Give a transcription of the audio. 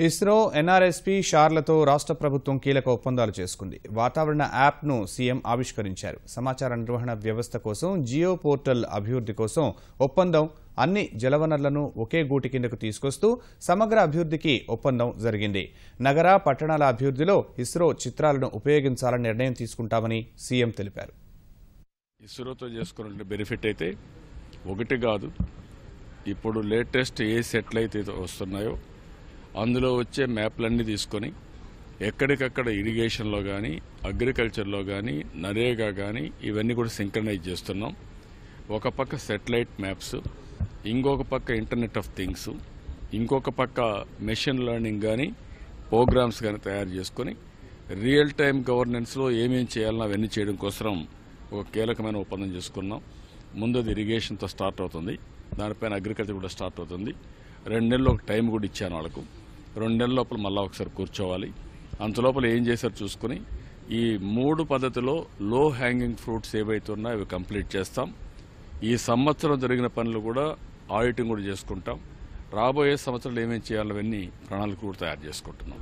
ఇస్రో, ఎన్ఆర్ఎస్పీ, షార్లతో రాష్ట్ర ప్రభుత్వం కీలక ఒప్పందాలు చేసుకుంది. వాతావరణ యాప్ను సీఎం ఆవిష్కరించారు. సమాచార నిర్వహణ వ్యవస్థ కోసం జియో పోర్టల్ అభివృద్ధి కోసం ఒప్పందం, అన్ని జలవనరులను ఒకే గూటి కిందకు తీసుకొస్తూ సమగ్ర అభివృద్ధికి ఒప్పందం జరిగింది. నగర, పట్టణాల అభివృద్ధిలో ఇస్రో చిత్రాలను ఉపయోగించాలని నిర్ణయం తీసుకుంటామని సీఎం తెలిపారు. ఇస్రోతో చేసుకున్న బెనిఫిట్ అయితే ఒకటి కాదు, ఇప్పుడు లేటెస్ట్ ఏ సెటిలైట్ వస్తున్నాయో అందులో వచ్చే మ్యాప్లన్నీ తీసుకొని ఎక్కడికక్కడ ఇరిగేషన్లో కానీ, అగ్రికల్చర్లో కానీ, నరేగా కానీ ఇవన్నీ కూడా సింక్రనైజ్ చేస్తున్నాం. ఒక పక్క సెటిలైట్ మ్యాప్స్, ఇంకొక పక్క ఇంటర్నెట్ ఆఫ్ థింగ్స్, ఇంకొక పక్క మెషిన్ లెర్నింగ్ కానీ ప్రోగ్రామ్స్ కానీ తయారు చేసుకొని రియల్ టైం గవర్నెన్స్లో ఏమేం చేయాలన్నా అవన్నీ చేయడం కోసం ఒక కీలకమైన ఒప్పందం చేసుకున్నాం. ముందు అది ఇరిగేషన్తో స్టార్ట్ అవుతుంది, దానిపైన అగ్రికల్చర్ కూడా స్టార్ట్ అవుతుంది. 2 నెలలు ఒక టైం కూడా ఇచ్చాను వాళ్ళకు. 2 నెలల లోపల మళ్ళీ ఒకసారి కూర్చోవాలి. అంతలోపల ఏం చేశారు చూసుకుని ఈ 3 పద్ధతిలో లో హ్యాంగింగ్ ఫ్రూట్స్ ఏవైతే ఉన్నాయో అవి కంప్లీట్ చేస్తాం. ఈ సంవత్సరం జరిగిన పనులు కూడా ఆడిటింగ్ కూడా చేసుకుంటాం. రాబోయే సంవత్సరాలు ఏమేమి చేయాలవన్నీ ప్రణాళిక కూడా తయారు చేసుకుంటున్నాం.